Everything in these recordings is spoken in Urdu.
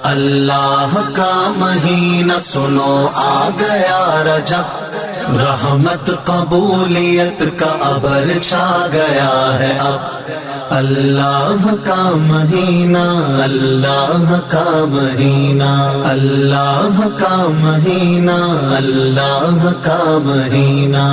اللہ کا مہینہ سنو آ گیا رجب، رحمت قبولیت کا ابر چھا گیا ہے اب۔ اللہ کا مہینہ، اللہ کا مہینہ، اللہ کا مہینہ، اللہ کا مہینہ،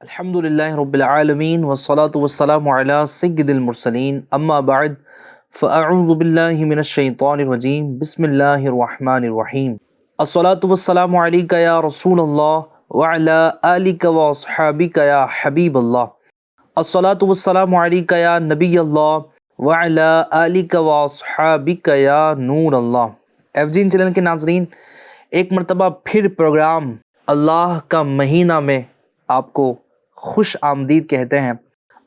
الحمدللہ رب العالمین والصلاة والسلام علی سید المرسلین، اما بعد فاعوذ باللہ من الشیطان الرجیم، بسم اللہ الرحمن الرحیم۔ الصلاة والسلام علیک یا رسول اللہ وعلی آلک واصحابک یا حبیب اللہ۔ الصلاة والسلام علیک یا نبی اللہ وعلی آلک واصحابک یا نور اللہ۔ FGN چینل کے ناظرین، ایک مرتبہ پھر پروگرام اللہ کا مہینہ میں آپ کو خوش آمدید کہتے ہیں۔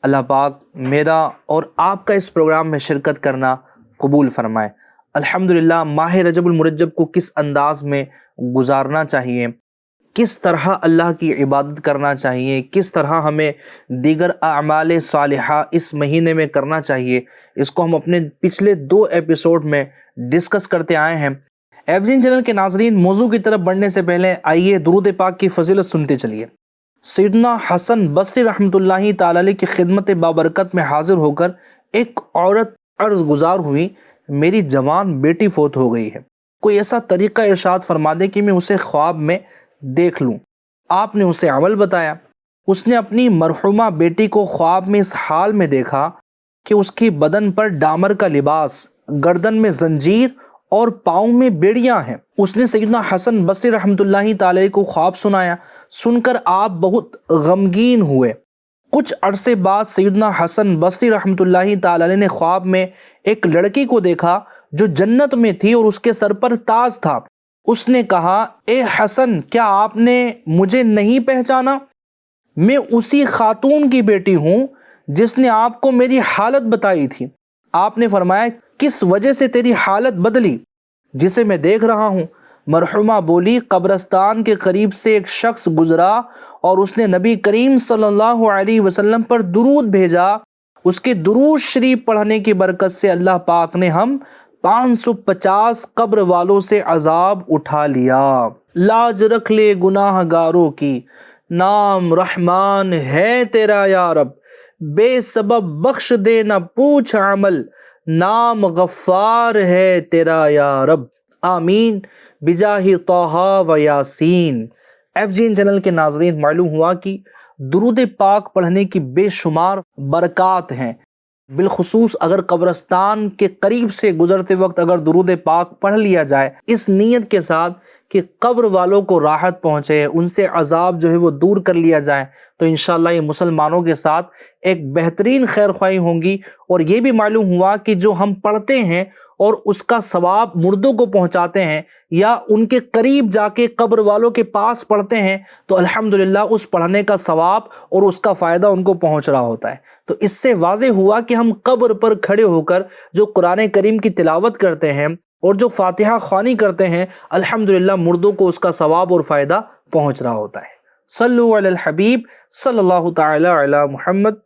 اللہ پاک میرا اور آپ کا اس پروگرام میں شرکت کرنا قبول فرمائے۔ الحمدللہ ماہ رجب المرجب کو کس انداز میں گزارنا چاہیے، کس طرح اللہ کی عبادت کرنا چاہیے، کس طرح ہمیں دیگر اعمال صالحہ اس مہینے میں کرنا چاہیے، اس کو ہم اپنے پچھلے 2 ایپیسوڈ میں ڈسکس کرتے آئے ہیں۔ FGN چینل کے ناظرین، موضوع کی طرف بڑھنے سے پہلے آئیے درود پاک کی فضیلت سنتے چلیے۔ سیدنا حسن بصری رحمۃ اللہ تعالی علیہ کی خدمت بابرکت میں حاضر ہو کر ایک عورت عرض گزار ہوئی، میری جوان بیٹی فوت ہو گئی ہے، کوئی ایسا طریقہ ارشاد فرما دے کہ میں اسے خواب میں دیکھ لوں۔ آپ نے اسے عمل بتایا۔ اس نے اپنی مرحومہ بیٹی کو خواب میں اس حال میں دیکھا کہ اس کی بدن پر ڈامر کا لباس، گردن میں زنجیر اور پاؤں میں بیڑیاں ہیں۔ اس نے سیدنا حسن بصری رحمۃ اللہ تعالی کو خواب سنایا۔ سن کر آپ بہت غمگین ہوئے۔ کچھ عرصے بعد سیدنا حسن بصری رحمۃ اللہ تعالی نے خواب میں ایک لڑکی کو دیکھا جو جنت میں تھی اور اس کے سر پر تاج تھا۔ اس نے کہا، اے حسن، کیا آپ نے مجھے نہیں پہچانا؟ میں اسی خاتون کی بیٹی ہوں جس نے آپ کو میری حالت بتائی تھی۔ آپ نے فرمایا، کس وجہ سے تیری حالت بدلی؟ جسے میں دیکھ رہا ہوں۔ مرحومہ بولی، قبرستان کے قریب سے ایک شخص گزرا اور اس نے نبی کریم صلی اللہ علیہ وسلم پر درود بھیجا۔ اس کے درود شریف پڑھنے کی برکت سے اللہ پاک نے ہم 550 قبر والوں سے عذاب اٹھا لیا۔ لاج رکھ لے گناہ گاروں کی، نام رحمان ہے تیرا یا رب، بے سبب بخش دے نہ پوچھ عمل، نام غفار ہے تیرا یا رب، آمین بجاہ طٰہٰ و یاسین۔ FGN چینل کے ناظرین، معلوم ہوا کہ درود پاک پڑھنے کی بے شمار برکات ہیں، بالخصوص اگر قبرستان کے قریب سے گزرتے وقت اگر درود پاک پڑھ لیا جائے اس نیت کے ساتھ کہ قبر والوں کو راحت پہنچے، ان سے عذاب جو ہے وہ دور کر لیا جائے، تو انشاءاللہ یہ مسلمانوں کے ساتھ ایک بہترین خیر خواہی ہوں گی۔ اور یہ بھی معلوم ہوا کہ جو ہم پڑھتے ہیں اور اس کا ثواب مردوں کو پہنچاتے ہیں یا ان کے قریب جا کے قبر والوں کے پاس پڑھتے ہیں تو الحمدللہ اس پڑھنے کا ثواب اور اس کا فائدہ ان کو پہنچ رہا ہوتا ہے۔ تو اس سے واضح ہوا کہ ہم قبر پر کھڑے ہو کر جو قرآن کریم کی تلاوت کرتے ہیں اور جو فاتحہ خوانی کرتے ہیں، الحمدللہ مردوں کو اس کا ثواب اور فائدہ پہنچ رہا ہوتا ہے۔ صلو علی الحبیب صلی اللہ تعالی علی محمد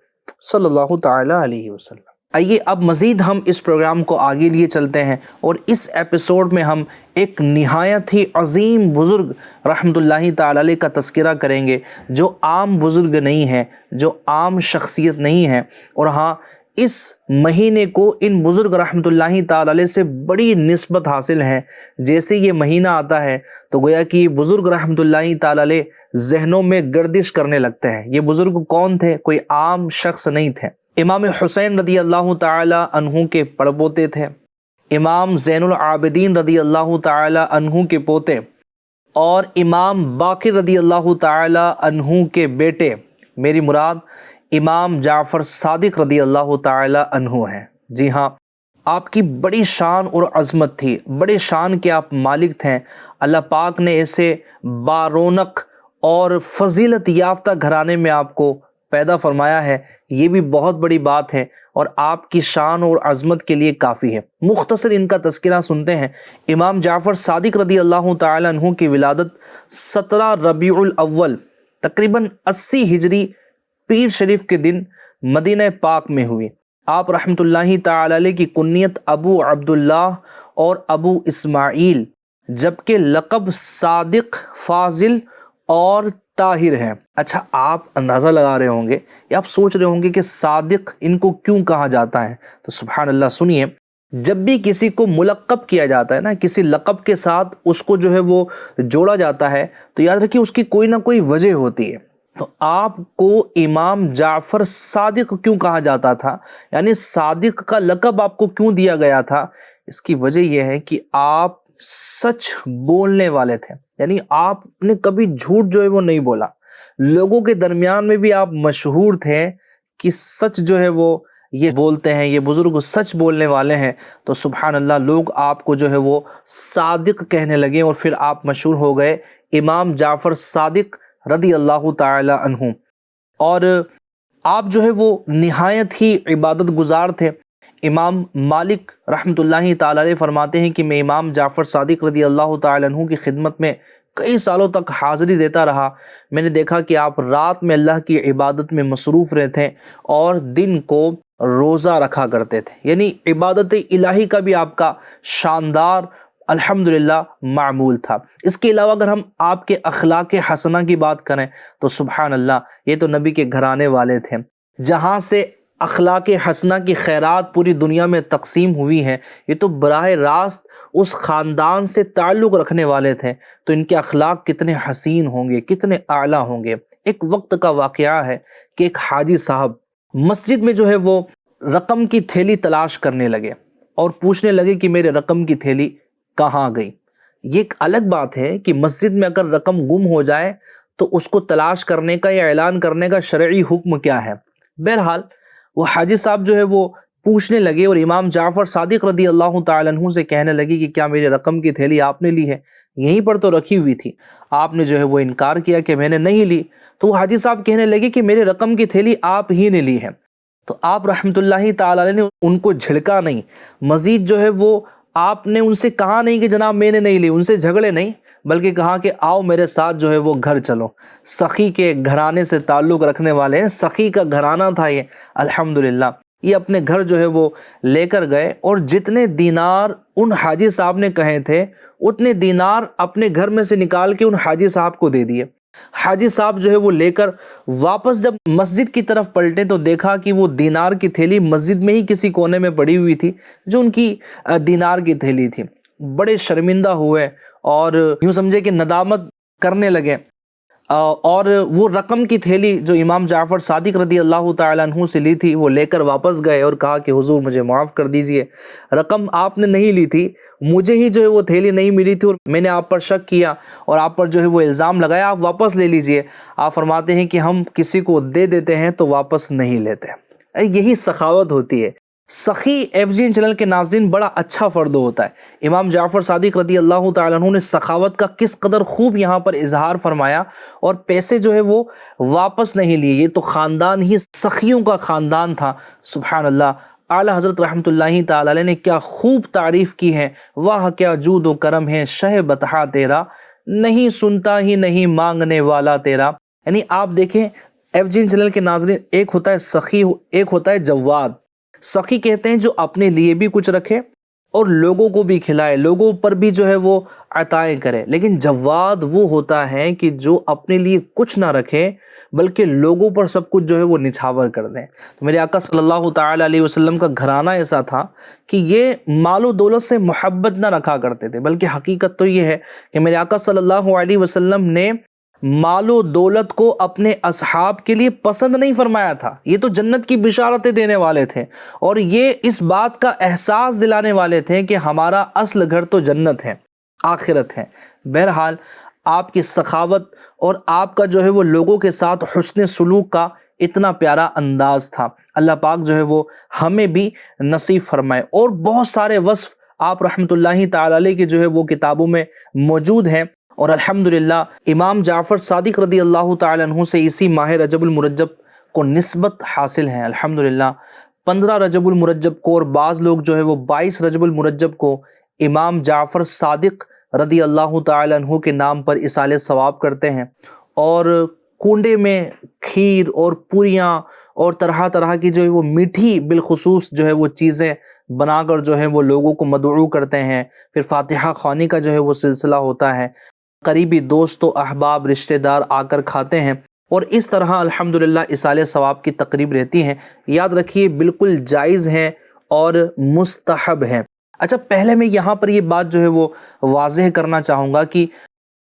صلی اللہ تعالی علیہ وسلم۔ آئیے اب مزید ہم اس پروگرام کو آگے لیے چلتے ہیں اور اس ایپیسوڈ میں ہم ایک نہایت ہی عظیم بزرگ رحمۃ اللہ تعالی علیہ کا تذکرہ کریں گے، جو عام بزرگ نہیں ہے، جو عام شخصیت نہیں ہے، اور ہاں اس مہینے کو ان بزرگ رحمۃ اللہ تعالی علیہ سے بڑی نسبت حاصل ہے۔ جیسے یہ مہینہ آتا ہے تو گویا کہ یہ بزرگ رحمۃ اللہ تعالی علیہ ذہنوں میں گردش کرنے لگتے ہیں۔ یہ بزرگ کون تھے؟ کوئی عام شخص نہیں تھے۔ امام حسین رضی اللہ تعالی عنہ کے پڑپوتے تھے، امام زین العابدین رضی اللہ تعالی عنہ کے پوتے، اور امام باقر رضی اللہ تعالی عنہ کے بیٹے، میری مراد امام جعفر صادق رضی اللہ تعالی عنہ ہیں۔ جی ہاں، آپ کی بڑی شان اور عظمت تھی، بڑے شان کے آپ مالک تھے۔ اللہ پاک نے ایسے بارونق اور فضیلت یافتہ گھرانے میں آپ کو پیدا فرمایا ہے، یہ بھی بہت بڑی بات ہے اور آپ کی شان اور عظمت کے لیے کافی ہے۔ مختصر ان کا تذکرہ سنتے ہیں۔ امام جعفر صادق رضی اللہ تعالی عنہ کی ولادت 17 ربیع الاول تقریباً 80 ہجری پیر شریف کے دن مدینہ پاک میں ہوئی۔ آپ رحمۃ اللہ تعالی علیہ کی کنیت ابو عبداللہ اور ابو اسماعیل جبکہ لقب صادق، فاضل اور طاہر ہے۔ اچھا، آپ اندازہ لگا رہے ہوں گے یا آپ سوچ رہے ہوں گے کہ صادق ان کو کیوں کہا جاتا ہے؟ تو سبحان اللہ، سنیے، جب بھی کسی کو ملقب کیا جاتا ہے نا، کسی لقب کے ساتھ اس کو جو ہے وہ جوڑا جاتا ہے، تو یاد رکھیے اس کی کوئی نہ کوئی وجہ ہوتی ہے۔ تو آپ کو امام جعفر صادق کیوں کہا جاتا تھا، یعنی صادق کا لقب آپ کو کیوں دیا گیا تھا؟ اس کی وجہ یہ ہے کہ آپ سچ بولنے والے تھے، یعنی آپ نے کبھی جھوٹ جو ہے وہ نہیں بولا۔ لوگوں کے درمیان میں بھی آپ مشہور تھے کہ سچ جو ہے وہ یہ بولتے ہیں، یہ بزرگ سچ بولنے والے ہیں۔ تو سبحان اللہ، لوگ آپ کو جو ہے وہ صادق کہنے لگے اور پھر آپ مشہور ہو گئے امام جعفر صادق رضی اللہ تعالی عنہ۔ اور آپ جو ہے وہ نہایت ہی عبادت گزار تھے۔ امام مالک رحمۃ اللہ تعالی علیہ فرماتے ہیں کہ میں امام جعفر صادق رضی اللہ تعالی عنہ کی خدمت میں کئی سالوں تک حاضری دیتا رہا۔ میں نے دیکھا کہ آپ رات میں اللہ کی عبادت میں مصروف رہتے اور دن کو روزہ رکھا کرتے تھے، یعنی عبادت الہی کا بھی آپ کا شاندار الحمدللہ معمول تھا۔ اس کے علاوہ اگر ہم آپ کے اخلاق حسنہ کی بات کریں تو سبحان اللہ، یہ تو نبی کے گھرانے والے تھے، جہاں سے اخلاق حسنہ کی خیرات پوری دنیا میں تقسیم ہوئی ہیں، یہ تو براہ راست اس خاندان سے تعلق رکھنے والے تھے، تو ان کے اخلاق کتنے حسین ہوں گے، کتنے اعلیٰ ہوں گے۔ ایک وقت کا واقعہ ہے کہ ایک حاجی صاحب مسجد میں جو ہے وہ رقم کی تھیلی تلاش کرنے لگے اور پوچھنے لگے کہ میرے رقم کی تھیلی کہاں گئی۔ یہ ایک الگ بات ہے کہ مسجد میں اگر رقم گم ہو جائے تو اس کو تلاش کرنے کا یا اعلان کرنے کا شرعی حکم کیا ہے۔ بہرحال وہ حاجی صاحب جو ہے وہ پوچھنے لگے اور امام جعفر صادق رضی اللہ تعالیٰ عنہ سے کہنے لگے کہ کیا میری رقم کی تھیلی آپ نے لی ہے؟ یہیں پر تو رکھی ہوئی تھی، آپ نے جو ہے وہ انکار کیا کہ میں نے نہیں لی۔ تو وہ حاجی صاحب کہنے لگے کہ میرے رقم کی تھیلی آپ ہی نے لی ہے۔ تو آپ رحمۃ اللہ تعالیٰ علیہ نے ان کو جھڑکا نہیں، مزید جو ہے وہ آپ نے ان سے کہا نہیں کہ جناب میں نے نہیں لی، ان سے جھگڑے نہیں، بلکہ کہا کہ آؤ میرے ساتھ جو ہے وہ گھر چلو۔ سخی کے گھرانے سے تعلق رکھنے والے ہیں، سخی کا گھرانہ تھا یہ، الحمدللہ۔ یہ اپنے گھر جو ہے وہ لے کر گئے اور جتنے دینار ان حاجی صاحب نے کہے تھے اتنے دینار اپنے گھر میں سے نکال کے ان حاجی صاحب کو دے دیے۔ حاجی صاحب جو ہے وہ لے کر واپس جب مسجد کی طرف پلٹے تو دیکھا کہ وہ دینار کی تھیلی مسجد میں ہی کسی کونے میں پڑی ہوئی تھی، جو ان کی دینار کی تھیلی تھی۔ بڑے شرمندہ ہوئے اور یوں سمجھے کہ ندامت کرنے لگے، اور وہ رقم کی تھیلی جو امام جعفر صادق رضی اللہ تعالیٰ عنہ سے لی تھی وہ لے کر واپس گئے اور کہا کہ حضور مجھے معاف کر دیجئے، رقم آپ نے نہیں لی تھی، مجھے ہی جو ہے وہ تھیلی نہیں ملی تھی اور میں نے آپ پر شک کیا اور آپ پر جو ہے وہ الزام لگایا، آپ واپس لے لیجئے۔ آپ فرماتے ہیں کہ ہم کسی کو دے دیتے ہیں تو واپس نہیں لیتے۔ یہی سخاوت ہوتی ہے۔ سخی ایف جی این چینل کے ناظرین بڑا اچھا فرد ہوتا ہے۔ امام جعفر صادق رضی اللہ تعالیٰ عنہ نے سخاوت کا کس قدر خوب یہاں پر اظہار فرمایا، اور پیسے جو ہے وہ واپس نہیں لیے۔ یہ تو خاندان ہی سخیوں کا خاندان تھا، سبحان اللہ۔ اعلیٰ حضرت رحمۃ اللہ تعالیٰ علیہ نے کیا خوب تعریف کی ہے، واہ کیا جود و کرم ہے شہ بطحا تیرا، نہیں سنتا ہی نہیں مانگنے والا تیرا۔ یعنی آپ دیکھیں ایف جی این چینل کے ناظرین، ایک ہوتا ہے سخی، ایک ہوتا ہے جواد۔ سخی کہتے ہیں جو اپنے لیے بھی کچھ رکھے اور لوگوں کو بھی کھلائے، لوگوں پر بھی جو ہے وہ عطائیں کرے، لیکن جواد وہ ہوتا ہے کہ جو اپنے لیے کچھ نہ رکھے بلکہ لوگوں پر سب کچھ جو ہے وہ نچھاور کر دیں۔ تو میرے آقا صلی اللہ تعالی علیہ وسلم کا گھرانہ ایسا تھا کہ یہ مال و دولت سے محبت نہ رکھا کرتے تھے، بلکہ حقیقت تو یہ ہے کہ میرے آقا صلی اللہ علیہ وسلم نے مال و دولت کو اپنے اصحاب کے لیے پسند نہیں فرمایا تھا۔ یہ تو جنت کی بشارتیں دینے والے تھے اور یہ اس بات کا احساس دلانے والے تھے کہ ہمارا اصل گھر تو جنت ہے، آخرت ہے۔ بہرحال آپ کی سخاوت اور آپ کا جو ہے وہ لوگوں کے ساتھ حسن سلوک کا اتنا پیارا انداز تھا۔ اللہ پاک جو ہے وہ ہمیں بھی نصیب فرمائے۔ اور بہت سارے وصف آپ رحمۃ اللہ تعالی علیہ کے جو ہے وہ کتابوں میں موجود ہیں، اور الحمدللہ امام جعفر صادق رضی اللہ تعالی عنہ سے اسی ماہ رجب المرجب کو نسبت حاصل ہے۔ الحمدللہ 15 رجب المرجب کو، اور بعض لوگ جو ہے وہ 22 رجب المرجب کو امام جعفر صادق رضی اللہ تعالی عنہ کے نام پر اصالِ ثواب کرتے ہیں، اور کنڈے میں کھیر اور پوریاں اور طرح طرح کی جو ہے وہ میٹھی بالخصوص جو ہے وہ چیزیں بنا کر جو ہے وہ لوگوں کو مدعو کرتے ہیں. پھر فاتحہ خوانی کا جو ہے وہ سلسلہ ہوتا ہے. قریبی دوست و احباب رشتہ دار آ کر کھاتے ہیں اور اس طرح الحمدللہ اصالہ ثواب کی تقریب رہتی ہیں. یاد رکھیے بالکل جائز ہیں اور مستحب ہیں. اچھا، پہلے میں یہاں پر یہ بات جو ہے وہ واضح کرنا چاہوں گا کہ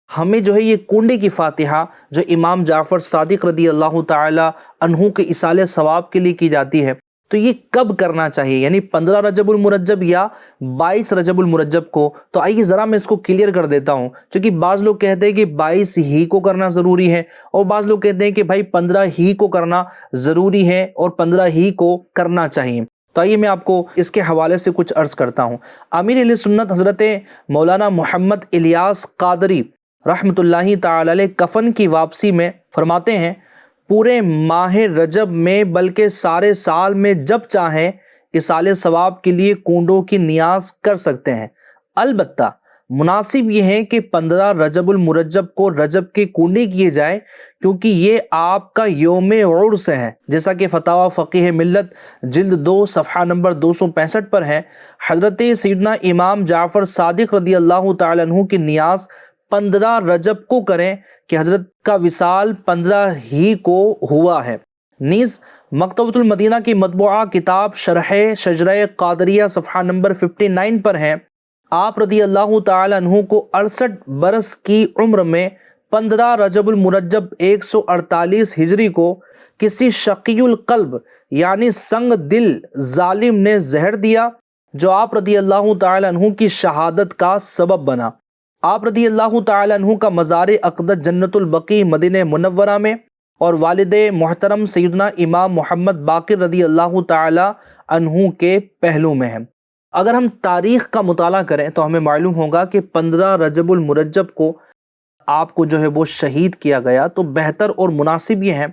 ہمیں جو ہے یہ کنڈے کی فاتحہ جو امام جعفر صادق رضی اللہ تعالی عنہ کے اصالہ ثواب کے لیے کی جاتی ہے، تو یہ کب کرنا چاہیے؟ یعنی 15 رجب المرجب یا 22 رجب المرجب کو؟ تو آئیے ذرا میں اس کو کلیئر کر دیتا ہوں، چونکہ بعض لوگ کہتے ہیں کہ 22 ہی کو کرنا ضروری ہے اور بعض لوگ کہتے ہیں کہ بھائی 15 ہی کو کرنا ضروری ہے اور 15 ہی کو کرنا چاہیے. تو آئیے میں آپ کو اس کے حوالے سے کچھ عرض کرتا ہوں. امیر اہل سنت حضرت مولانا محمد الیاس قادری رحمۃ اللہ تعالی علیہ کفن کی واپسی میں فرماتے ہیں، پورے ماہ رجب میں بلکہ سارے سال میں جب چاہیں اصالہ ثواب کے لیے کنڈوں کی نیاز کر سکتے ہیں. البتہ مناسب یہ ہے کہ 15 رجب المرجب کو رجب کے کنڈے کیے جائیں، کیونکہ یہ آپ کا یوم عرس ہے، جیسا کہ فتاوی فقیہ ملت جلد 2 صفحہ نمبر 265 پر ہے. حضرت سیدنا امام جعفر صادق رضی اللہ تعالی عنہ کی نیاز 15 رجب کو کریں کہ حضرت کا وصال 15 ہی کو ہوا ہے. نیز مکتبۃ المدینہ کی مطبوعہ کتاب شرح شجرہ قادریہ صفحہ نمبر 59 پر ہے، آپ رضی اللہ تعالی عنہ کو 68 برس کی عمر میں 15 رجب المرجب 148 ہجری کو کسی شقی القلب یعنی سنگ دل ظالم نے زہر دیا، جو آپ رضی اللہ تعالی عنہ کی شہادت کا سبب بنا. آپ رضی اللہ تعالی عنہ کا مزار اقدس جنت البقیع مدینہ منورہ میں اور والد محترم سیدنا امام محمد باقر رضی اللہ تعالی عنہ کے پہلو میں ہے. اگر ہم تاریخ کا مطالعہ کریں تو ہمیں معلوم ہوگا کہ 15 رجب المرجب کو آپ کو جو ہے وہ شہید کیا گیا. تو بہتر اور مناسب یہ ہے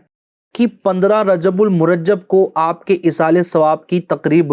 کہ 15 رجب المرجب کو آپ کے اصالہ ثواب کی تقریب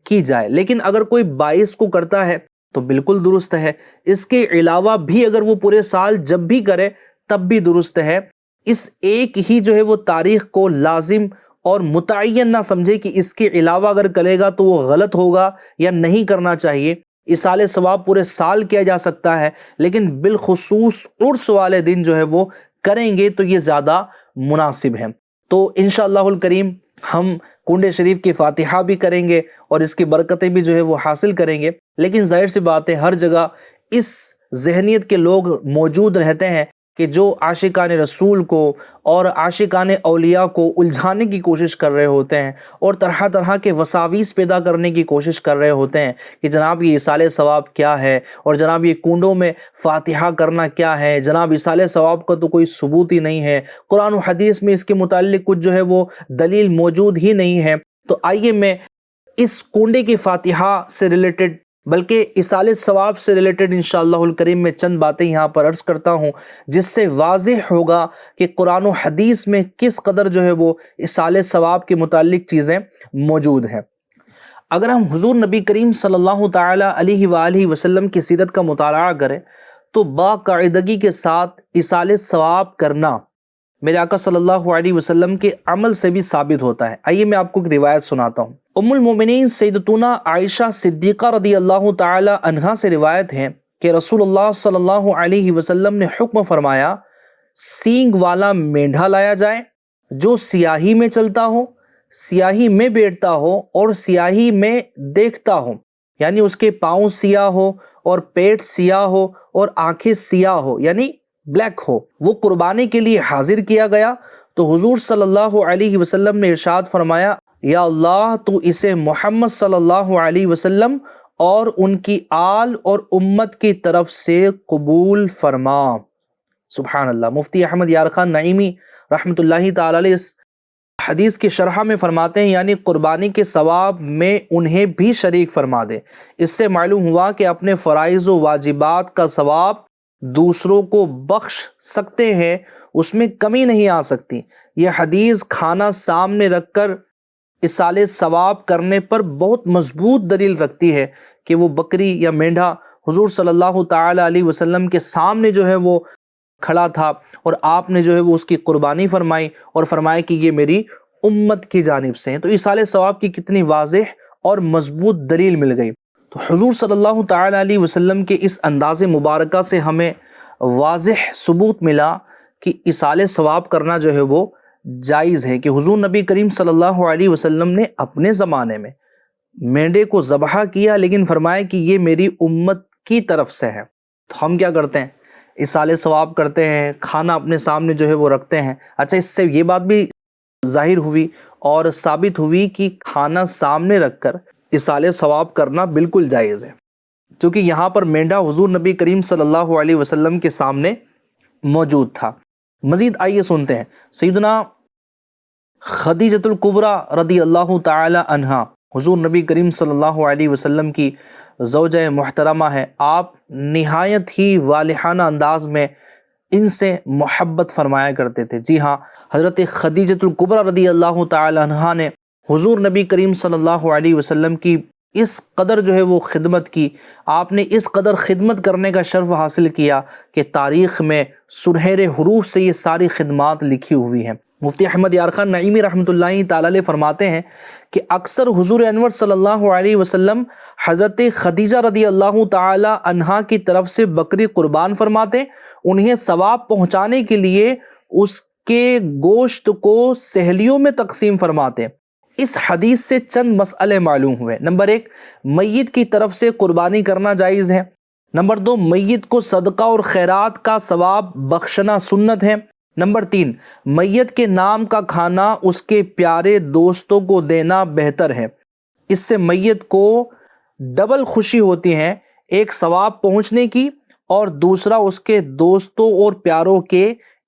کی جائے. لیکن اگر کوئی 22 کو کرتا ہے تو بالکل درست ہے. اس کے علاوہ بھی اگر وہ پورے سال جب بھی کرے تب بھی درست ہے. اس ایک ہی جو ہے وہ تاریخ کو لازم اور متعین نہ سمجھے کہ اس کے علاوہ اگر کرے گا تو وہ غلط ہوگا یا نہیں کرنا چاہیے. اصالہ ثواب پورے سال کیا جا سکتا ہے، لیکن بالخصوص عرس والے دن جو ہے وہ کریں گے تو یہ زیادہ مناسب ہے. تو انشاءاللہ الکریم ہم کنڈے شریف کی فاتحہ بھی کریں گے اور اس کی برکتیں بھی جو ہے وہ حاصل کریں گے. لیکن ظاہر سی بات ہے ہر جگہ اس ذہنیت کے لوگ موجود رہتے ہیں کہ جو عاشقان رسول کو اور عاشقان اولیاء کو الجھانے کی کوشش کر رہے ہوتے ہیں اور طرح طرح کے وساویس پیدا کرنے کی کوشش کر رہے ہوتے ہیں کہ جناب یہ اصالہ ثواب کیا ہے اور جناب یہ کنڈوں میں فاتحہ کرنا کیا ہے. جناب اصالہ ثواب کا تو کوئی ثبوت ہی نہیں ہے، قرآن و حدیث میں اس کے متعلق کچھ جو ہے وہ دلیل موجود ہی نہیں ہے. تو آئیے میں اس کنڈے کی فاتحہ سے ریلیٹڈ بلکہ اصالہ ثواب سے ریلیٹڈ انشاءاللہ الکریم میں چند باتیں یہاں پر عرض کرتا ہوں، جس سے واضح ہوگا کہ قرآن و حدیث میں کس قدر جو ہے وہ اصالہ ثواب کے متعلق چیزیں موجود ہیں. اگر ہم حضور نبی کریم صلی اللہ تعالی علیہ وآلہ وسلم کی سیرت کا مطالعہ کریں تو باقاعدگی کے ساتھ اصالہ ثواب کرنا میرے آقا صلی اللہ علیہ وسلم کے عمل سے بھی ثابت ہوتا ہے. آئیے میں آپ کو ایک روایت سناتا ہوں. ام المومنین سیدتنا عائشہ صدیقہ رضی اللہ تعالی عنہا سے روایت ہے کہ رسول اللہ صلی اللہ علیہ وسلم نے حکم فرمایا، سینگ والا مینڈھا لایا جائے جو سیاہی میں چلتا ہو، سیاہی میں بیٹھتا ہو اور سیاہی میں دیکھتا ہو، یعنی اس کے پاؤں سیاہ ہو اور پیٹ سیاہ ہو اور آنکھیں سیاہ ہو یعنی بلیک ہو. وہ قربانی کے لیے حاضر کیا گیا تو حضور صلی اللہ علیہ وسلم نے ارشاد فرمایا، یا اللہ تو اسے محمد صلی اللہ علیہ وسلم اور ان کی آل اور امت کی طرف سے قبول فرما. سبحان اللہ. مفتی احمد یار خان نعیمی رحمۃ اللہ تعالی علیہ اس حدیث کی شرح میں فرماتے ہیں یعنی قربانی کے ثواب میں انہیں بھی شریک فرما دے. اس سے معلوم ہوا کہ اپنے فرائض و واجبات کا ثواب دوسروں کو بخش سکتے ہیں، اس میں کمی نہیں آ سکتی. یہ حدیث کھانا سامنے رکھ کر اصالہ ثواب کرنے پر بہت مضبوط دلیل رکھتی ہے کہ وہ بکری یا مینڈھا حضور صلی اللہ تعالی علیہ وسلم کے سامنے جو ہے وہ کھڑا تھا اور آپ نے جو ہے وہ اس کی قربانی فرمائی اور فرمایا کہ یہ میری امت کی جانب سے ہیں۔ تو ایصال ثواب کی کتنی واضح اور مضبوط دلیل مل گئی۔ تو حضور صلی اللہ تعالیٰ علیہ وسلم کے اس انداز مبارکہ سے ہمیں واضح ثبوت ملا کہ ایصال ثواب کرنا جو ہے وہ جائز ہے، کہ حضور نبی کریم صلی اللہ علیہ وسلم نے اپنے زمانے میں مینڈے کو ذبح کیا، لیکن فرمایا کہ یہ میری امت کی طرف سے ہے۔ تو ہم کیا کرتے ہیں؟ ایصال ثواب کرتے ہیں، کھانا اپنے سامنے جو ہے وہ رکھتے ہیں۔ اچھا، اس سے یہ بات بھی ظاہر ہوئی اور ثابت ہوئی کہ کھانا سامنے رکھ کر ایصال ثواب کرنا بالکل جائز ہے، کیونکہ یہاں پر مینڈا حضور نبی کریم صلی اللہ علیہ وسلم کے سامنے موجود تھا۔ مزید آئیے سنتے ہیں، سیدنا خدیجۃ الکبریٰ رضی اللہ تعالی عنہا حضور نبی کریم صلی اللہ علیہ وسلم کی زوجہ محترمہ ہے۔ آپ نہایت ہی والہانہ انداز میں ان سے محبت فرمایا کرتے تھے۔ جی ہاں، حضرت خدیجۃ الکبریٰ رضی اللہ تعالی عنہا نے حضور نبی کریم صلی اللہ علیہ وسلم کی اس قدر جو ہے وہ خدمت کی، آپ نے اس قدر خدمت کرنے کا شرف حاصل کیا کہ تاریخ میں سنہرے حروف سے یہ ساری خدمات لکھی ہوئی ہیں۔ مفتی احمد یار خان نعیمی رحمۃ اللہ تعالی علیہ فرماتے ہیں کہ اکثر حضور انور صلی اللہ علیہ وسلم حضرت خدیجہ رضی اللہ تعالی عنہا کی طرف سے بکری قربان فرماتے، انہیں ثواب پہنچانے کے لیے اس کے گوشت کو سہیلیوں میں تقسیم فرماتے۔ اس حدیث سے چند مسئلے معلوم ہوئے۔ نمبر 1، میت کی طرف سے قربانی کرنا جائز ہے۔ نمبر 2، میت کو صدقہ اور خیرات کا ثواب بخشنا سنت ہے۔ نمبر 3، میت کے نام کا کھانا اس کے پیارے دوستوں کو دینا بہتر ہے، اس سے میت کو ڈبل خوشی ہوتی ہے، ایک ثواب پہنچنے کی اور دوسرا اس کے دوستوں اور پیاروں کے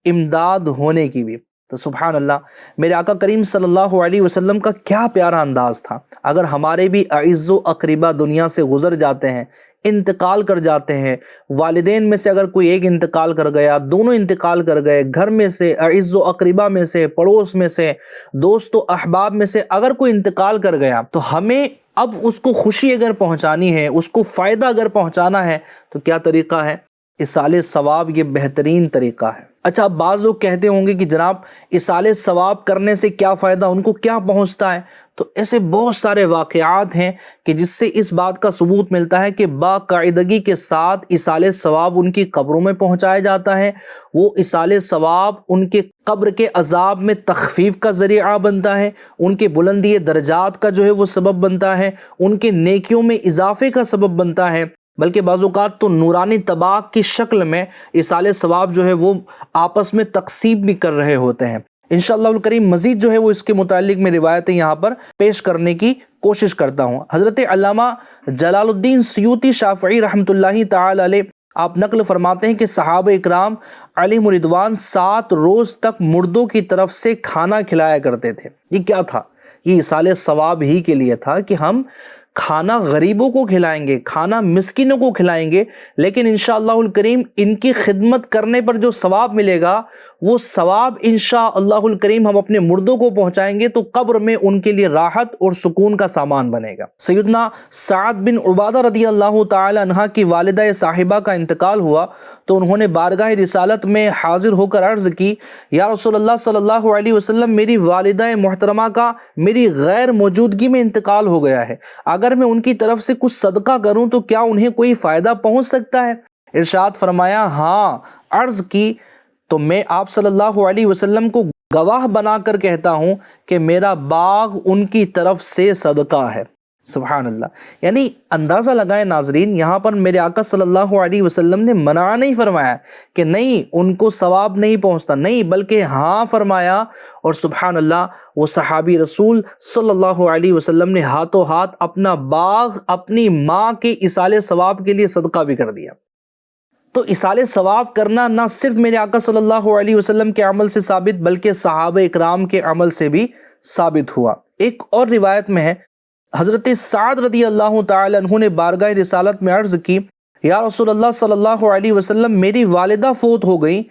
امداد ہونے کی بھی۔ تو سبحان اللہ، میرے آقا کریم صلی اللہ علیہ وسلم کا کیا پیارا انداز تھا۔ اگر ہمارے بھی اعز و اقربا دنیا سے گزر جاتے ہیں، انتقال کر جاتے ہیں، والدین میں سے اگر کوئی ایک انتقال کر گیا، دونوں انتقال کر گئے، گھر میں سے، اعز و اقربا میں سے، پڑوس میں سے، دوست و احباب میں سے اگر کوئی انتقال کر گیا، تو ہمیں اب اس کو خوشی اگر پہنچانی ہے، اس کو فائدہ اگر پہنچانا ہے، تو کیا طریقہ ہے؟ ایصال ثواب، یہ بہترین طریقہ ہے۔ اچھا، اب بعض لوگ کہتے ہوں گے کہ جناب ایصال ثواب کرنے سے کیا فائدہ، ان کو کیا پہنچتا ہے؟ تو ایسے بہت سارے واقعات ہیں کہ جس سے اس بات کا ثبوت ملتا ہے کہ باقاعدگی کے ساتھ ایصال ثواب ان کی قبروں میں پہنچایا جاتا ہے۔ وہ ایصال ثواب ان کے قبر کے عذاب میں تخفیف کا ذریعہ بنتا ہے، ان کے بلندی درجات کا جو ہے وہ سبب بنتا ہے، ان کے نیکیوں میں اضافے کا سبب بنتا ہے، بلکہ بعض اوقات تو نورانی طباق کی شکل میں ایصال ثواب جو ہے وہ آپس میں تقسیم بھی کر رہے ہوتے ہیں۔ انشاءاللہ الکریم مزید جو ہے وہ اس کے متعلق میں روایتیں یہاں پر پیش کرنے کی کوشش کرتا ہوں۔ حضرت علامہ جلال الدین سیوطی شافعی رحمۃ اللہ تعالی علیہ آپ نقل فرماتے ہیں کہ صحابہ اکرام علیہم رضوان 7 روز تک مردوں کی طرف سے کھانا کھلایا کرتے تھے۔ یہ کیا تھا؟ یہ ایصال ثواب ہی کے لیے تھا کہ ہم کھانا غریبوں کو کھلائیں گے، کھانا مسکینوں کو کھلائیں گے، لیکن انشاءاللہ الکریم ان کی خدمت کرنے پر جو ثواب ملے گا، وہ ثواب انشاءاللہ الکریم ہم اپنے مردوں کو پہنچائیں گے تو قبر میں ان کے لیے راحت اور سکون کا سامان بنے گا۔ سیدنا سعد بن عبادہ رضی اللہ تعالی عنہ کی والدہ صاحبہ کا انتقال ہوا تو انہوں نے بارگاہ رسالت میں حاضر ہو کر عرض کی، یا رسول اللہ صلی اللہ علیہ وسلم، میری والدہ محترمہ کا میری غیر موجودگی میں انتقال ہو گیا ہے، اگر میں ان کی طرف سے کچھ صدقہ کروں تو کیا انہیں کوئی فائدہ پہنچ سکتا ہے؟ ارشاد فرمایا، ہاں۔ عرض کی تو میں آپ صلی اللہ علیہ وسلم کو گواہ بنا کر کہتا ہوں کہ میرا باغ ان کی طرف سے صدقہ ہے۔ سبحان اللہ، یعنی اندازہ لگائیں ناظرین، یہاں پر میرے آقا صلی اللہ علیہ وسلم نے منع نہیں فرمایا کہ نہیں ان کو ثواب نہیں پہنچتا، نہیں، بلکہ ہاں فرمایا، اور سبحان اللہ وہ صحابی رسول صلی اللہ علیہ وسلم نے ہاتھوں ہاتھ اپنا باغ اپنی ماں کے ایصال ثواب کے لیے صدقہ بھی کر دیا۔ تو ایصال ثواب کرنا نہ صرف میرے آقا صلی اللہ علیہ وسلم کے عمل سے ثابت بلکہ صحابہ اکرام کے عمل سے بھی ثابت ہوا۔ ایک اور روایت میں ہے، حضرت سعد رضی اللہ تعالی عنہ نے بارگاہ رسالت میں عرض کی، یا رسول اللہ صلی اللہ علیہ وسلم، میری والدہ فوت ہو گئی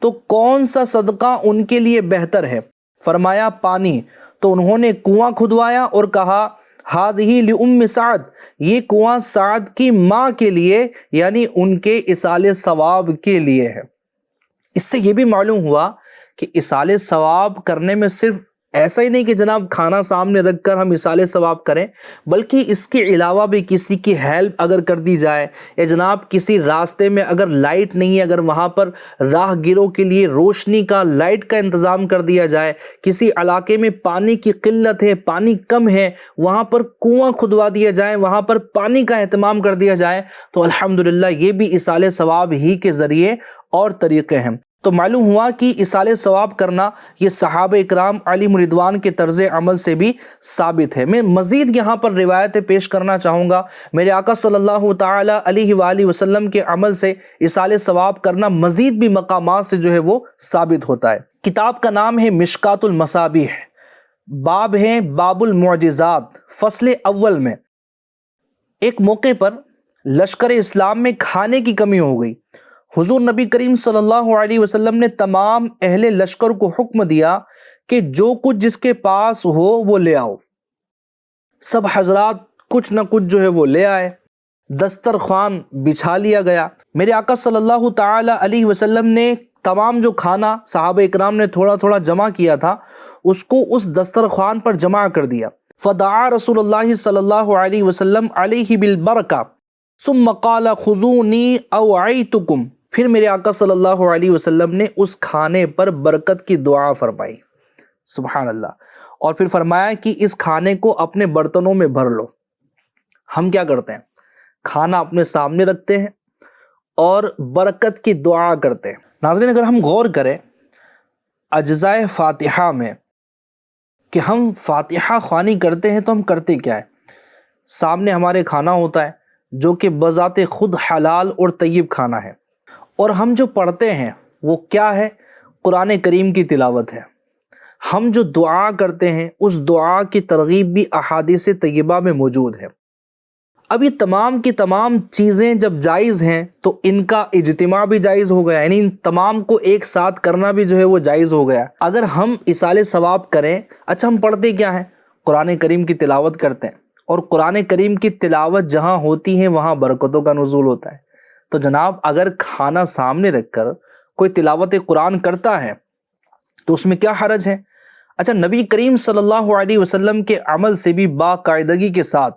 تو کون سا صدقہ ان کے لیے بہتر ہے؟ فرمایا، پانی۔ تو انہوں نے کنواں کھدوایا اور کہا، ہذہ لأم سعد، یہ کنواں سعد کی ماں کے لیے، یعنی ان کے ایصال ثواب کے لیے ہے۔ اس سے یہ بھی معلوم ہوا کہ ایصال ثواب کرنے میں صرف ایسا ہی نہیں کہ جناب کھانا سامنے رکھ کر ہم ایصال ثواب کریں، بلکہ اس کے علاوہ بھی کسی کی ہیلپ اگر کر دی جائے، یا جناب کسی راستے میں اگر لائٹ نہیں ہے، اگر وہاں پر راہ گیروں کے لیے روشنی کا، لائٹ کا انتظام کر دیا جائے، کسی علاقے میں پانی کی قلت ہے، پانی کم ہے، وہاں پر کنواں کھدوا دیا جائے، وہاں پر پانی کا اہتمام کر دیا جائے، تو الحمدللہ یہ بھی ایصال ثواب ہی کے ذریعے اور طریقے ہیں۔ تو معلوم ہوا کہ ایصال ثواب کرنا یہ صحابہ اکرام علیہم رضوان کے طرز عمل سے بھی ثابت ہے۔ میں مزید یہاں پر روایتیں پیش کرنا چاہوں گا۔ میرے آقا صلی اللہ تعالی علیہ وآلہ وسلم کے عمل سے ایصال ثواب کرنا مزید بھی مقامات سے جو ہے وہ ثابت ہوتا ہے۔ کتاب کا نام ہے مشکات المصابیح، باب ہے باب المعجزات، فصل اول میں ایک موقع پر لشکر اسلام میں کھانے کی کمی ہو گئی۔ حضور نبی کریم صلی اللہ علیہ وسلم نے تمام اہل لشکر کو حکم دیا کہ جو کچھ جس کے پاس ہو وہ لے آؤ۔ سب حضرات کچھ نہ کچھ جو ہے وہ لے آئے، دسترخوان بچھا لیا گیا۔ میرے آقا صلی اللہ تعالی علیہ وسلم نے تمام جو کھانا صحابہ اکرام نے تھوڑا تھوڑا جمع کیا تھا اس کو اس دسترخوان پر جمع کر دیا۔ فدعا رسول اللہ صلی اللہ علیہ وسلم علیہ بالبرکہ ثم قال خذونی اوعیتکم، پھر میرے آقا صلی اللہ علیہ وسلم نے اس کھانے پر برکت کی دعا فرمائی، سبحان اللہ، اور پھر فرمایا کہ اس کھانے کو اپنے برتنوں میں بھر لو۔ ہم کیا کرتے ہیں؟ کھانا اپنے سامنے رکھتے ہیں اور برکت کی دعا کرتے ہیں۔ ناظرین اگر ہم غور کریں اجزاء فاتحہ میں کہ ہم فاتحہ خوانی کرتے ہیں تو ہم کرتے کیا ہے؟ سامنے ہمارے کھانا ہوتا ہے جو کہ بذات خود حلال اور طیب کھانا ہے، اور ہم جو پڑھتے ہیں وہ کیا ہے؟ قرآن کریم کی تلاوت ہے۔ ہم جو دعا کرتے ہیں اس دعا کی ترغیب بھی احادیث طیبہ میں موجود ہے۔ اب یہ تمام کی تمام چیزیں جب جائز ہیں تو ان کا اجتماع بھی جائز ہو گیا، یعنی ان تمام کو ایک ساتھ کرنا بھی جو ہے وہ جائز ہو گیا۔ اگر ہم ایصال ثواب کریں، اچھا ہم پڑھتے کیا ہیں؟ قرآن کریم کی تلاوت کرتے ہیں، اور قرآن کریم کی تلاوت جہاں ہوتی ہے وہاں برکتوں کا نزول ہوتا ہے۔ تو جناب اگر کھانا سامنے رکھ کر کوئی تلاوت قرآن کرتا ہے تو اس میں کیا حرج ہے؟ اچھا نبی کریم صلی اللہ علیہ وسلم کے عمل سے بھی باقاعدگی کے ساتھ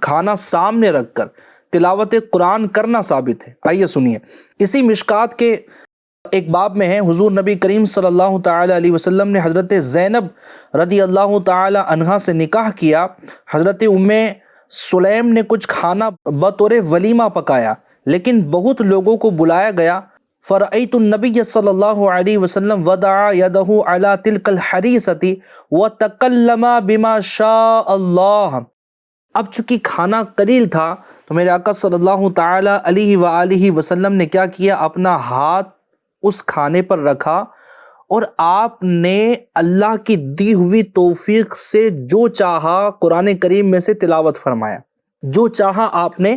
کھانا سامنے رکھ کر تلاوت قرآن کرنا ثابت ہے۔ آئیے سنیے، اسی مشکات کے ایک باب میں ہے، حضور نبی کریم صلی اللہ تعالی علیہ وسلم نے حضرت زینب رضی اللہ تعالی عنہا سے نکاح کیا۔ حضرت ام سلیم نے کچھ کھانا بطور ولیمہ پکایا، لیکن بہت لوگوں کو بلایا گیا۔ فرأیت النبی صلی اللہ علیہ وسلم وضع یدہ علی تلک الحریصۃ وتکلم بما شاء اللہ۔ اب چونکہ کھانا قلیل تھا تو میرے آقا صلی اللہ تعالی علیہ وآلہ وسلم نے کیا کیا؟ اپنا ہاتھ اس کھانے پر رکھا اور آپ نے اللہ کی دی ہوئی توفیق سے جو چاہا قرآن کریم میں سے تلاوت فرمایا، جو چاہا آپ نے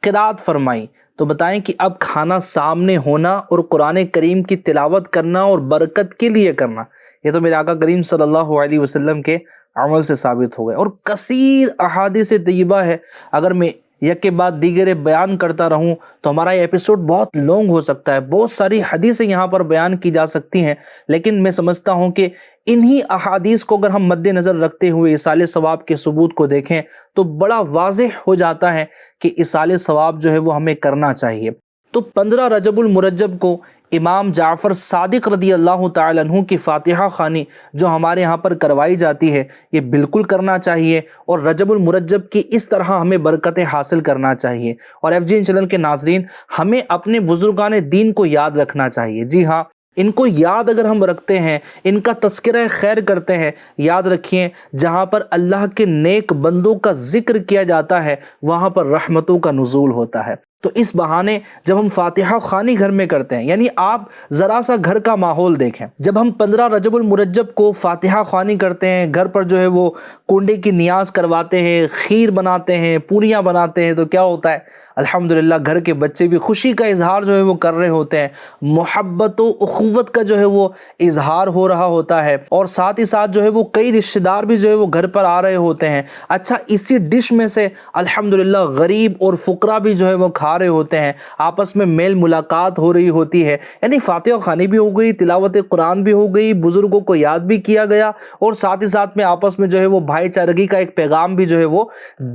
قرات فرمائی۔ تو بتائیں کہ اب کھانا سامنے ہونا اور قرآن کریم کی تلاوت کرنا اور برکت کے لیے کرنا، یہ تو میرے آقا کریم صلی اللہ علیہ وسلم کے عمل سے ثابت ہو گئے۔ اور کثیر احادیث طیبہ ہے، اگر میں یک کے بعد دیگر بیان کرتا رہوں تو ہمارا یہ ایپیسوڈ بہت لانگ ہو سکتا ہے، بہت ساری حدیثیں یہاں پر بیان کی جا سکتی ہیں، لیکن میں سمجھتا ہوں کہ انہی احادیث کو اگر ہم مد نظر رکھتے ہوئے ایصال ثواب کے ثبوت کو دیکھیں تو بڑا واضح ہو جاتا ہے کہ ایصال ثواب جو ہے وہ ہمیں کرنا چاہیے۔ تو 15 رجب المرجب کو امام جعفر صادق رضی اللہ تعالی عنہ کی فاتحہ خوانی جو ہمارے ہاں پر کروائی جاتی ہے یہ بالکل کرنا چاہیے، اور رجب المرجب کی اس طرح ہمیں برکتیں حاصل کرنا چاہیے۔ اور ایف جی چینل کے ناظرین، ہمیں اپنے بزرگان دین کو یاد رکھنا چاہیے۔ جی ہاں، ان کو یاد اگر ہم رکھتے ہیں، ان کا تذکرہ خیر کرتے ہیں، یاد رکھیے جہاں پر اللہ کے نیک بندوں کا ذکر کیا جاتا ہے وہاں پر رحمتوں کا نزول ہوتا ہے۔ تو اس بہانے جب ہم فاتحہ خوانی گھر میں کرتے ہیں، یعنی آپ ذرا سا گھر کا ماحول دیکھیں، جب ہم 15 رجب المرجب کو فاتحہ خوانی کرتے ہیں، گھر پر جو ہے وہ کنڈے کی نیاز کرواتے ہیں، خیر بناتے ہیں، پوریاں بناتے ہیں، تو کیا ہوتا ہے؟ الحمدللہ گھر کے بچے بھی خوشی کا اظہار جو ہے وہ کر رہے ہوتے ہیں، محبت و اخوت کا جو ہے وہ اظہار ہو رہا ہوتا ہے، اور ساتھ ہی ساتھ جو ہے وہ کئی رشتہ دار بھی جو ہے وہ گھر پر آ رہے ہوتے ہیں۔ اچھا، اسی ڈش میں سے الحمدللہ غریب اور فقراء بھی جو ہے وہ کھا رہے ہوتے ہیں، آپس میں میل ملاقات ہو رہی ہوتی ہے، یعنی فاتحہ خوانی بھی ہو گئی، تلاوت قرآن بھی ہو گئی، بزرگوں کو یاد بھی کیا گیا، اور ساتھ ہی ساتھ میں آپس میں جو ہے وہ بھائی چارگی کا ایک پیغام بھی جو ہے وہ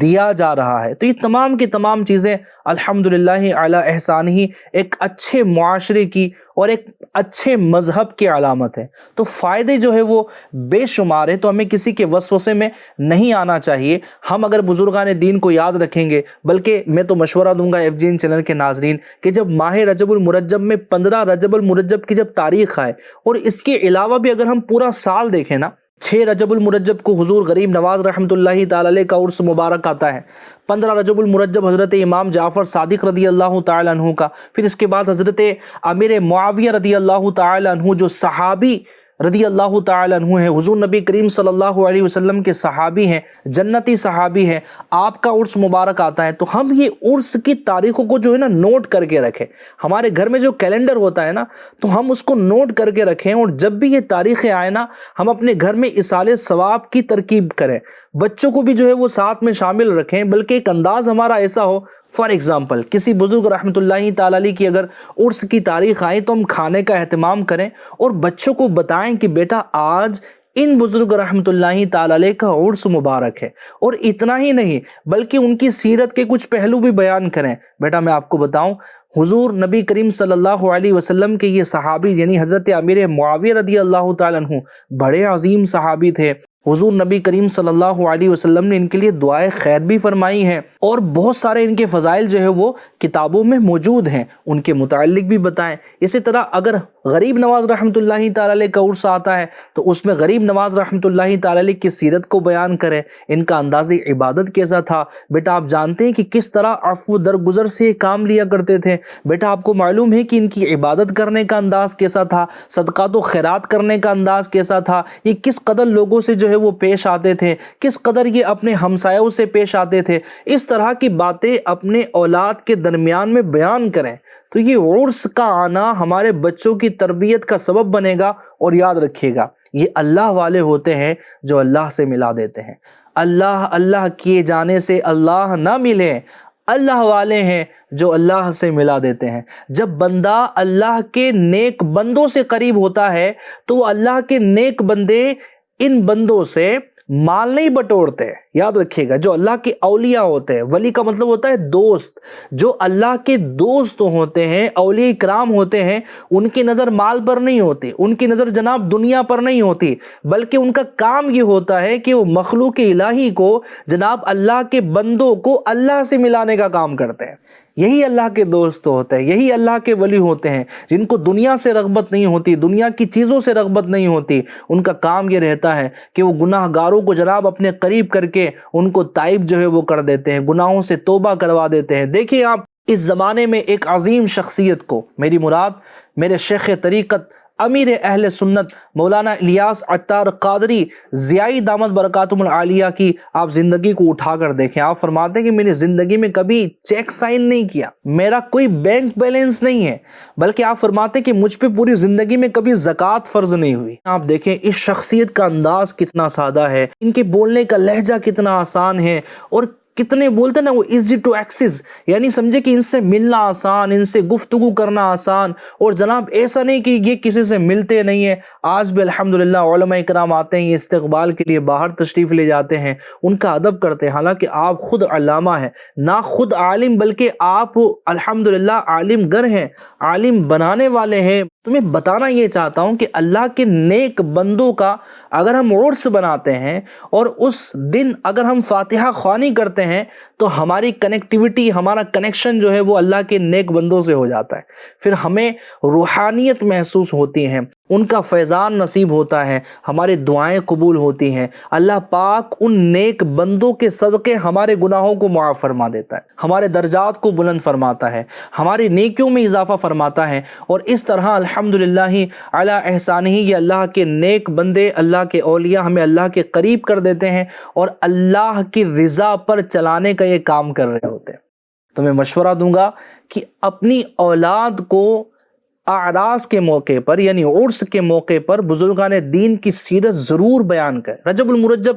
دیا جا رہا ہے۔ تو یہ تمام کی تمام چیزیں الحمدللہ علی احسان ہی ایک اچھے معاشرے کی اور ایک اچھے مذہب کی علامت ہے۔ تو فائدے جو ہے وہ بے شمار ہے، تو ہمیں کسی کے وسوسے میں نہیں آنا چاہیے۔ ہم اگر بزرگان دین کو یاد رکھیں گے، بلکہ میں تو مشورہ دوں گا FGN چینل کے ناظرین کہ جب ماہ رجب المرجب میں 15 رجب المرجب کی جب تاریخ آئے، اور اس کے علاوہ بھی اگر ہم پورا سال دیکھیں نا، 6 رجب المرجب کو حضور غریب نواز رحمۃ اللہ تعالی علیہ کا عرس مبارک آتا ہے، 15 رجب المرجب حضرت امام جعفر صادق رضی اللہ تعالی عنہ کا، پھر اس کے بعد حضرت امیر معاویہ رضی اللہ تعالی عنہ جو صحابی رضی اللہ تعالی عنہ ہیں، حضور نبی کریم صلی اللہ علیہ وسلم کے صحابی ہیں، جنتی صحابی ہیں، آپ کا عرس مبارک آتا ہے۔ تو ہم یہ عرس کی تاریخوں کو جو ہے نا نوٹ کر کے رکھیں، ہمارے گھر میں جو کیلنڈر ہوتا ہے نا، تو ہم اس کو نوٹ کر کے رکھیں، اور جب بھی یہ تاریخیں آئیں نا، ہم اپنے گھر میں ایصال ثواب کی ترکیب کریں، بچوں کو بھی جو ہے وہ ساتھ میں شامل رکھیں، بلکہ ایک انداز ہمارا ایسا ہو، فار ایگزامپل کسی بزرگ رحمۃ اللہ تعالی علیہ کی اگر عرس کی تاریخ آئے تو ہم کھانے کا اہتمام کریں، اور بچوں کو بتائیں کہ بیٹا آج ان بزرگ رحمۃ اللہ تعالی علیہ کا عرس مبارک ہے۔ اور اتنا ہی نہیں بلکہ ان کی سیرت کے کچھ پہلو بھی بیان کریں۔ بیٹا میں آپ کو بتاؤں، حضور نبی کریم صلی اللہ علیہ وسلم کے یہ صحابی یعنی حضرت امیر معاویہ رضی اللہ تعالی عنہ بڑے عظیم صحابی تھے، حضور نبی کریم صلی اللہ علیہ وسلم نے ان کے لیے دعائے خیر بھی فرمائی ہیں، اور بہت سارے ان کے فضائل جو ہے وہ کتابوں میں موجود ہیں، ان کے متعلق بھی بتائیں۔ اسی طرح اگر غریب نواز رحمۃ اللہ تعالی علیہ کا عرس آتا ہے تو اس میں غریب نواز رحمۃ اللہ تعالی علیہ کی سیرت کو بیان کریں، ان کا انداز عبادت کیسا تھا۔ بیٹا آپ جانتے ہیں کہ کس طرح عفو درگزر سے یہ کام لیا کرتے تھے، بیٹا آپ کو معلوم ہے کہ ان کی عبادت کرنے کا انداز کیسا تھا، صدقات و خیرات کرنے کا انداز کیسا تھا، یہ کس قدر لوگوں سے جو ہے وہ پیش آتے تھے، کس قدر یہ اپنے ہمسایوں سے پیش آتے تھے۔ اس طرح کی باتیں اپنے اولاد کے درمیان میں بیان کریں، تو یہ عرس کا آنا ہمارے بچوں کی تربیت کا سبب بنے گا۔ اور یاد رکھیے گا، یہ اللہ والے ہوتے ہیں جو اللہ سے ملا دیتے ہیں۔ اللہ اللہ کیے جانے سے اللہ نہ ملے، اللہ والے ہیں جو اللہ سے ملا دیتے ہیں۔ جب بندہ اللہ کے نیک بندوں سے قریب ہوتا ہے تو وہ اللہ کے نیک بندے ان بندوں سے مال نہیں بٹورتے۔ یاد رکھیے گا، جو اللہ کے اولیاء ہوتے ہیں، ولی کا مطلب ہوتا ہے دوست، جو اللہ کے دوست ہوتے ہیں، اولیاء کرام ہوتے ہیں، ان کی نظر مال پر نہیں ہوتی، ان کی نظر جناب دنیا پر نہیں ہوتی، بلکہ ان کا کام یہ ہوتا ہے کہ وہ مخلوق الہی کو جناب اللہ کے بندوں کو اللہ سے ملانے کا کام کرتے ہیں۔ یہی اللہ کے دوست ہوتے ہیں، یہی اللہ کے ولی ہوتے ہیں، جن کو دنیا سے رغبت نہیں ہوتی، دنیا کی چیزوں سے رغبت نہیں ہوتی۔ ان کا کام یہ رہتا ہے کہ وہ گناہ گاروں کو جناب اپنے قریب کر کے ان کو تائب جو ہے وہ کر دیتے ہیں، گناہوں سے توبہ کروا دیتے ہیں۔ دیکھیں آپ اس زمانے میں ایک عظیم شخصیت کو، میری مراد میرے شیخ طریقت امیر اہل سنت مولانا الیاس عطار قادری ضیائی دامت برکاتہم العالیہ کی آپ زندگی کو اٹھا کر دیکھیں۔ آپ فرماتے ہیں کہ میری زندگی میں کبھی چیک سائن نہیں کیا، میرا کوئی بینک بیلنس نہیں ہے، بلکہ آپ فرماتے ہیں کہ مجھ پہ پوری زندگی میں کبھی زکوٰۃ فرض نہیں ہوئی۔ آپ دیکھیں اس شخصیت کا انداز کتنا سادہ ہے، ان کے بولنے کا لہجہ کتنا آسان ہے، اور کتنے بولتے ہیں نا وہ ایزی ٹو ایکسس، یعنی سمجھے کہ ان سے ملنا آسان، ان سے گفتگو کرنا آسان، اور جناب ایسا نہیں کہ یہ کسی سے ملتے نہیں ہیں۔ آج بھی الحمدللہ علماء کرام آتے ہیں، یہ استقبال کے لیے باہر تشریف لے جاتے ہیں، ان کا ادب کرتے ہیں، حالانکہ آپ خود علامہ ہیں، نہ خود عالم بلکہ آپ الحمدللہ عالم گر ہیں، عالم بنانے والے ہیں۔ تو میں بتانا یہ چاہتا ہوں کہ اللہ کے نیک بندوں کا اگر ہم عرس بناتے ہیں اور اس دن اگر ہم فاتحہ خوانی کرتے ہیں تو ہماری کنیکٹیوٹی، ہمارا کنیکشن جو ہے وہ اللہ کے نیک بندوں سے ہو جاتا ہے، پھر ہمیں روحانیت محسوس ہوتی ہے، ان کا فیضان نصیب ہوتا ہے، ہماری دعائیں قبول ہوتی ہیں، اللہ پاک ان نیک بندوں کے صدقے ہمارے گناہوں کو معاف فرما دیتا ہے، ہمارے درجات کو بلند فرماتا ہے، ہماری نیکیوں میں اضافہ فرماتا ہے، اور اس طرح الحمدللہ علی احسانہ یہ اللہ کے نیک بندے، اللہ کے اولیاء ہمیں اللہ کے قریب کر دیتے ہیں اور اللہ کی رضا پر چلانے کا یہ کام کر رہے ہوتے ہیں۔ تو میں مشورہ دوں گا کہ اپنی اولاد کو اعراس کے موقع پر یعنی عرس کے موقع پر بزرگان دین کی سیرت ضرور بیان کریں۔ رجب المرجب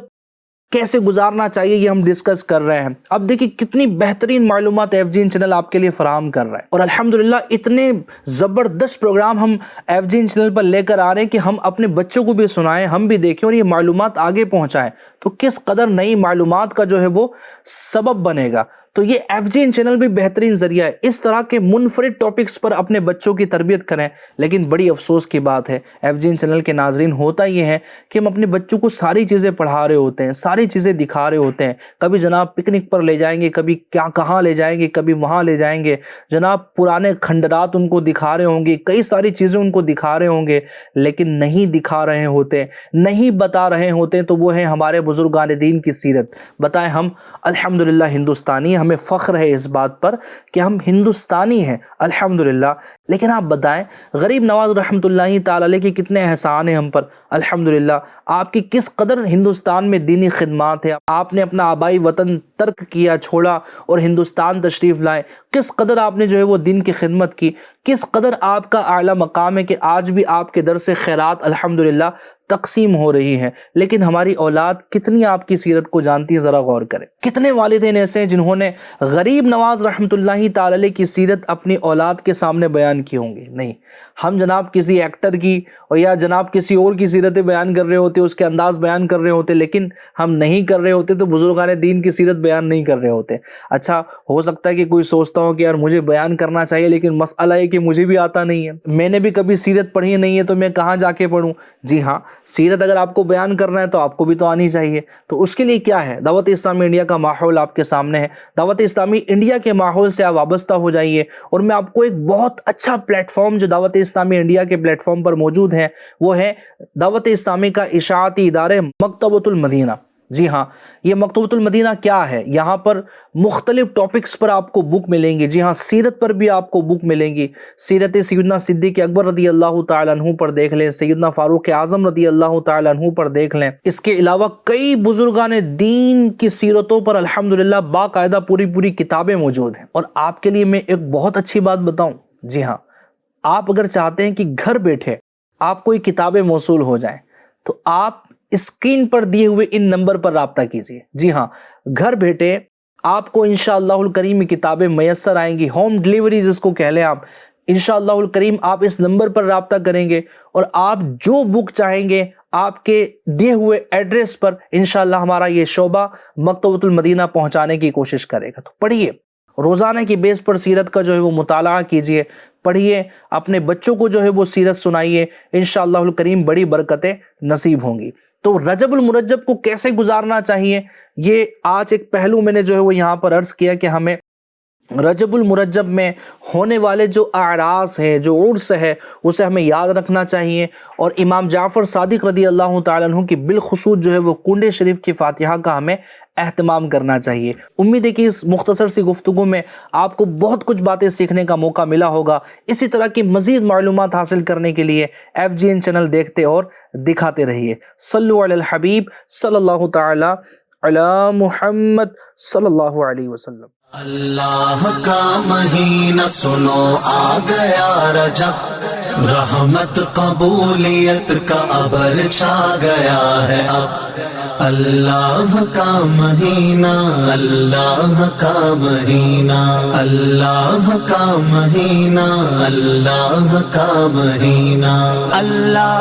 کیسے گزارنا چاہیے یہ ہم ڈسکس کر رہے ہیں۔ اب دیکھیں کتنی بہترین معلومات ایف جی این چینل آپ کے لیے فراہم کر رہا ہے، اور الحمدللہ اتنے زبردست پروگرام ہم ایف جی این چینل پر لے کر آ رہے ہیں کہ ہم اپنے بچوں کو بھی سنائیں، ہم بھی دیکھیں اور یہ معلومات آگے پہنچائیں، تو کس قدر نئی معلومات کا جو ہے وہ سبب بنے گا۔ تو یہ ایف جی این چینل بھی بہترین ذریعہ ہے، اس طرح کے منفرد ٹاپکس پر اپنے بچوں کی تربیت کریں۔ لیکن بڑی افسوس کی بات ہے ایف جی این چینل کے ناظرین، ہوتا یہ ہے کہ ہم اپنے بچوں کو ساری چیزیں پڑھا رہے ہوتے ہیں، ساری چیزیں دکھا رہے ہوتے ہیں، کبھی جناب پکنک پر لے جائیں گے، کبھی کہاں لے جائیں گے، کبھی وہاں لے جائیں گے، جناب پرانے کھنڈرات ان کو دکھا رہے ہوں گے، کئی ساری چیزیں ان کو دکھا رہے ہوں گے، لیکن نہیں دکھا رہے ہوتے، نہیں بتا رہے ہوتے، تو وہ ہے ہمارے بزرگان دین کی سیرت۔ بتائیں ہم الحمدللہ ہندوستانی، ہمیں فخر ہے اس بات پر کہ ہم ہندوستانی ہیں الحمدللہ، لیکن آپ بتائیں غریب نواز رحمۃ اللہ تعالی علیہ کے کتنے احسان ہیں ہم پر الحمدللہ، آپ کی کس قدر ہندوستان میں دینی خدمات ہے، آپ نے اپنا آبائی وطن ترک کیا، چھوڑا اور ہندوستان تشریف لائے، کس قدر آپ نے جو ہے وہ دین کی خدمت کی، کس قدر آپ کا اعلیٰ مقام ہے کہ آج بھی آپ کے در سے خیرات الحمدللہ تقسیم ہو رہی ہے۔ لیکن ہماری اولاد کتنی آپ کی سیرت کو جانتی ہے، ذرا غور کریں۔ کتنے والدین ایسے ہیں جنہوں نے غریب نواز رحمۃ اللہ تعالی علیہ کی سیرت اپنی اولاد کے سامنے بیان کی ہوں گی؟ نہیں، ہم جناب کسی ایکٹر کی اور یا جناب کسی اور کی سیرتیں بیان کر رہے ہوتے، اس کے انداز بیان کر رہے ہوتے، لیکن ہم نہیں کر رہے ہوتے تو بزرگان دین کی سیرت بیان نہیں کر رہے ہوتے۔ اچھا ہو سکتا ہے کہ کوئی سوچتا ہو کہ یار مجھے بیان کرنا چاہیے، لیکن مسئلہ ہے کہ مجھے بھی آتا نہیں ہے، میں نے بھی کبھی سیرت پڑھی نہیں ہے، تو میں کہاں جا کے پڑھوں؟ جی ہاں، سیرت اگر آپ کو بیان کرنا ہے تو آپ کو بھی تو آنی چاہیے۔ تو اس کے لیے کیا ہے، دعوت اسلامی انڈیا کا ماحول آپ کے سامنے ہے، دعوت اسلامی انڈیا کے ماحول سے آپ وابستہ ہو جائیے، اور میں آپ کو ایک بہت اچھا پلیٹ فارم جو دعوت اسلامی انڈیا کے پلیٹ فارم پر موجود ہے وہ ہے دعوت اسلامی کا اشاعتی ادارہ مکتبۃ المدینہ۔ جی ہاں، یہ مکتبۃ المدینہ کیا ہے؟ یہاں پر مختلف ٹاپکس پر آپ کو بک ملیں گی۔ جی ہاں، سیرت پر بھی آپ کو بک ملیں گی، سیرت سیدنا صدیق اکبر رضی اللہ تعالیٰ عنہ پر دیکھ لیں، سیدنا فاروق اعظم رضی اللہ تعالیٰ عنہ پر دیکھ لیں۔ اس کے علاوہ کئی بزرگان دین کی سیرتوں پر الحمدللہ باقاعدہ پوری کتابیں موجود ہیں۔ اور آپ کے لیے میں ایک بہت اچھی بات بتاؤں، جی ہاں، آپ اگر چاہتے ہیں کہ گھر بیٹھے آپ کو یہ کتابیں موصول ہو جائیں تو آپ اسکرین پر دیے ہوئے ان نمبر پر رابطہ کیجئے۔ جی ہاں، گھر بیٹھے آپ کو انشاءاللہ الکریم کتابیں میسر آئیں گی، ہوم ڈیلیوری جس کو کہہ لیں آپ، انشاءاللہ الکریم آپ اس نمبر پر رابطہ کریں گے اور آپ جو بک چاہیں گے آپ کے دیے ہوئے ایڈریس پر انشاءاللہ ہمارا یہ شعبہ مکتبۃ المدینہ پہنچانے کی کوشش کرے گا۔ تو پڑھیے، روزانہ کی بیس پر سیرت کا جو ہے وہ مطالعہ کیجئے، پڑھیے، اپنے بچوں کو جو ہے وہ سیرت سنائیے، انشاءاللہ الکریم بڑی برکتیں نصیب ہوں گی۔ تو رجب المرجب کو کیسے گزارنا چاہیے، یہ آج ایک پہلو میں نے جو ہے وہ یہاں پر عرض کیا کہ ہمیں رجب المرجب میں ہونے والے جو اعراس ہیں، جو عرس ہے، اسے ہمیں یاد رکھنا چاہیے، اور امام جعفر صادق رضی اللہ تعالیٰ عنہ کی بالخصوص جو ہے وہ کنڈے شریف کی فاتحہ کا ہمیں اہتمام کرنا چاہیے۔ امید ہے کہ اس مختصر سی گفتگو میں آپ کو بہت کچھ باتیں سیکھنے کا موقع ملا ہوگا۔ اسی طرح کی مزید معلومات حاصل کرنے کے لیے ایف جی این چینل دیکھتے اور دکھاتے رہیے۔ صلو علی الحبیب صلی اللہ تعالی علی محمد صلی اللہ علیہ وسلم۔ اللہ کا مہینہ سنو آ گیا رجب، رحمت قبولیت کا ابر چھا گیا ہے اب۔ اللہ کا مہینہ، اللہ کا مہینہ، اللہ کا مہینہ، اللہ کا مہینہ، اللہ